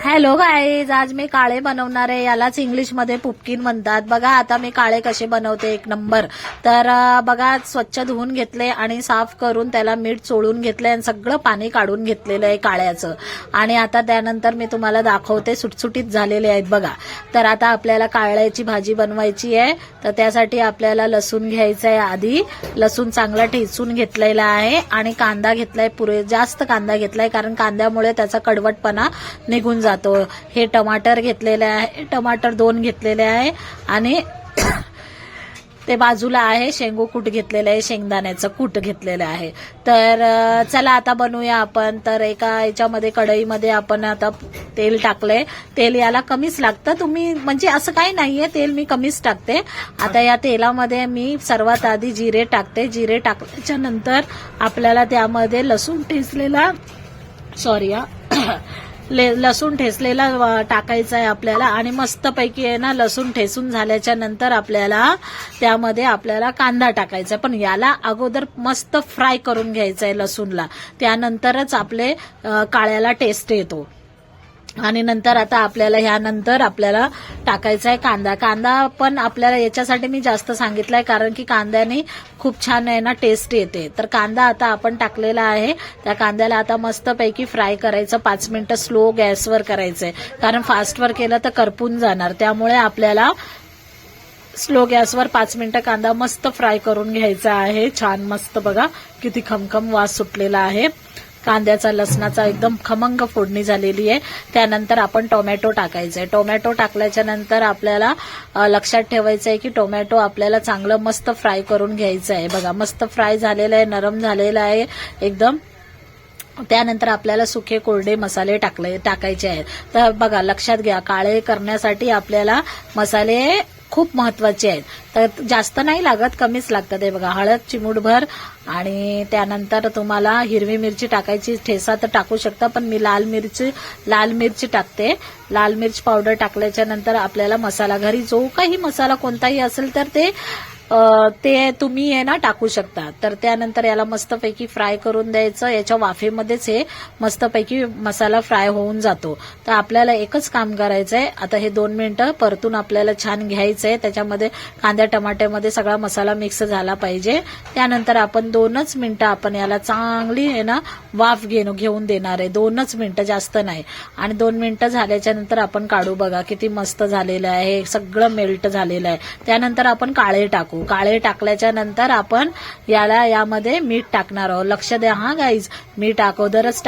Hello guys, आज मी काळे बनवणार आहे. यालाच इंग्लिश मध्ये पुपकिन म्हणतात. बघा आता मी काळे कसे बनवते एक नंबर. तर बघा, स्वच्छ धुवून घेतले आणि साफ करून त्याला मीठ चोळून घेतले आणि सगळं पाणी काढून घेतलेलं आहे काळ्याचं. आणि आता त्यानंतर मी तुम्हाला दाखवते, सुटसुटीत झालेले आहेत बघा. तर आता आपल्याला काळ्याची भाजी बनवायची आहे. तर त्यासाठी आपल्याला लसूण घ्यायचं आहे. आधी लसूण चांगला ठेचून घेतलेला आहे आणि कांदा घेतलाय, पुरे जास्त कांदा घेतलाय कारण कांद्यामुळे त्याचा कडवटपणा निघून जातो. हे टमाटर घेतलेले आहे, टमाटर 2 घेतलेले आहे आणि ते बाजूला आहे शेंगू कूट घेतलेलं आहे, शेंगदाण्याचं कूट घेतलेलं आहे. तर चला आता बनवूया आपण. तर एका याच्यामध्ये कढईमध्ये आपण आता तेल टाकलंय. तेल याला कमीच लागतं, तुम्ही म्हणजे असं काही नाहीये, तेल मी कमीच टाकते. आता या तेलामध्ये मी सर्वात आधी जिरे टाकते. जिरे टाकल्याच्या नंतर आपल्याला त्यामध्ये लसूण ठेचलेला लसूण ठेचलेला टाकायचा आहे आपल्याला. आणि मस्तपैकी आहे ना, लसूण ठेचून झाल्याच्या नंतर आपल्याला त्यामध्ये आपल्याला कांदा टाकायचा. पण याला अगोदर मस्त फ्राय करून घ्यायचा आहे लसूणला, त्यानंतरच आपले काळ्याला टेस्ट येतो. आणि नंतर आता आपल्याला ह्यानंतर आपल्याला टाकायचा आहे कांदा. कांदा पण आपल्याला याच्यासाठी मी जास्त सांगितलाय कारण की कांद्याने खूप छान आहे ना टेस्ट येते. तर कांदा आता आपण टाकलेला आहे. त्या कांद्याला आता मस्तपैकी फ्राय करायचं. 5 मिनिटं स्लो गॅसवर करायचंय कारण फास्टवर केलं तर करपून जाणार. त्यामुळे आपल्याला स्लो गॅसवर 5 मिनिटं कांदा मस्त फ्राय करून घ्यायचा आहे. छान मस्त बघा किती खमखम वास सुटलेला आहे कांद्याचा, लसणाचा एकदम खमंग फोडणी झालेली आहे. त्यानंतर आपण टोमॅटो टाकायचंय. टोमॅटो टाकल्याच्या नंतर आपल्याला लक्षात ठेवायचं आहे की टोमॅटो आपल्याला चांगलं मस्त फ्राय करून घ्यायचं आहे. बघा मस्त फ्राय झालेलं आहे, नरम झालेलं आहे एकदम. त्यानंतर आपल्याला सुखे कोरडे मसाले टाकायचे आहेत. तर बघा लक्षात घ्या, काळे करण्यासाठी आपल्याला मसाले खूप महत्वाचे आहेत. तर जास्त नाही लागत, कमीच लागतात. हे बघा, हळद चिमूटभर आणि त्यानंतर तुम्हाला हिरवी मिरची टाकायची, ठेसा तर टाकू शकता, पण मी लाल मिरची टाकते. लाल मिर्च पावडर टाकल्याच्या नंतर आपल्याला मसाला, घरी जो काही मसाला कोणताही असेल तर ते तुम्ही आहे ना टाकू शकता. तर त्यानंतर याला मस्तपैकी फ्राय करून द्यायचं. याच्या वाफेमध्येच हे मस्तपैकी मसाला फ्राय होऊन जातो. तर आपल्याला एकच काम करायचंय, आता हे 2 मिनिटं परतून आपल्याला छान घ्यायचंय. त्याच्यामध्ये कांद्या टमाट्यामध्ये सगळा मसाला मिक्स झाला पाहिजे. त्यानंतर आपण 2च मिनिटं आपण याला चांगली आहे ना वाफ घेऊन देणार आहे. 2च मिनिटं, जास्त नाही. आणि 2 मिनिटं झाल्याच्या नंतर आपण काढू. बघा किती मस्त झालेलं आहे, सगळं मेल्ट झालेलं आहे. त्यानंतर आपण काळे टाकू. काळे टाकल्याच्या नंतर आपण यामध्ये मीठ टाकणार आहोत. लक्ष द्या हा गाईज, मीठ अगोदरच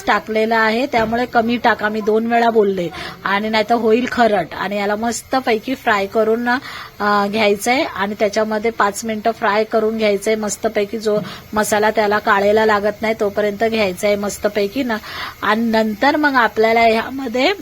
टाकलेलं आहे. त्यामुळे कमी टाका, मी 2 वेळा बोलले आणि नाही तर होईल खरट. आणि याला मस्तपैकी फ्राय करून घ्यायचंय आणि त्याच्यामध्ये 5 मिनिटं फ्राय करून घ्यायचंय मस्तपैकी. जो मसाला त्याला काळेला लागत नाही तोपर्यंत घ्यायचंय मस्तपैकी ना. आणि नंतर मग आपल्याला ह्यामध्ये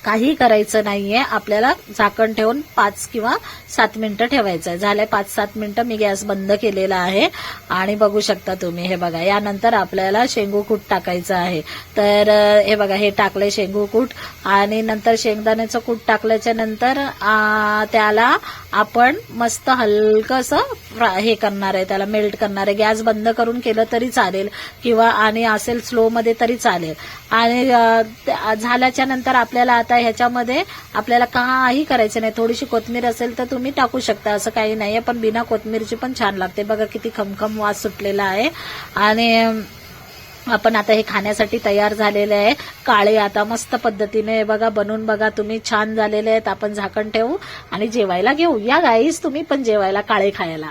काही करायचं नाहीये, आपल्याला झाकण ठेवून 5 किंवा 7 मिनिटं ठेवायचं आहे. झालंय 5-7 मिनिटं, मी गॅस बंद केलेला आहे आणि बघू शकता तुम्ही. हे बघा, यानंतर आपल्याला शेंगू कूट टाकायचं आहे. तर हे बघा, हे टाकलंय शेंगू कूट आणि नंतर शेंगदाण्याचं कूट टाकल्याच्या नंतर त्याला आपण मस्त हलकंसं हे करणार आहे, त्याला मेल्ट करणार आहे. गॅस बंद करून केलं तरी चालेल किंवा आणि असेल स्लो मध्ये तरी चालेल. आणि झाल्याच्या नंतर आपल्याला आता ह्याच्यामध्ये आपल्याला काही करायचं नाही. थोडीशी कोथिंबीर असेल तर तुम्ही टाकू शकता, असं काही नाहीये, पण बिना कोथिंबीरची पण छान लागते. बघा किती खमखम वास सुटलेला आहे. आणि आपण आता हे खाण्यासाठी तयार झालेले आहे काळे. आता मस्त पद्धतीने बघा बनवून बघा तुम्ही, छान झालेले आहेत. आपण झाकण ठेवू आणि जेवायला घेऊ. या गाईस, तुम्ही पण जेवायला काळे खायला.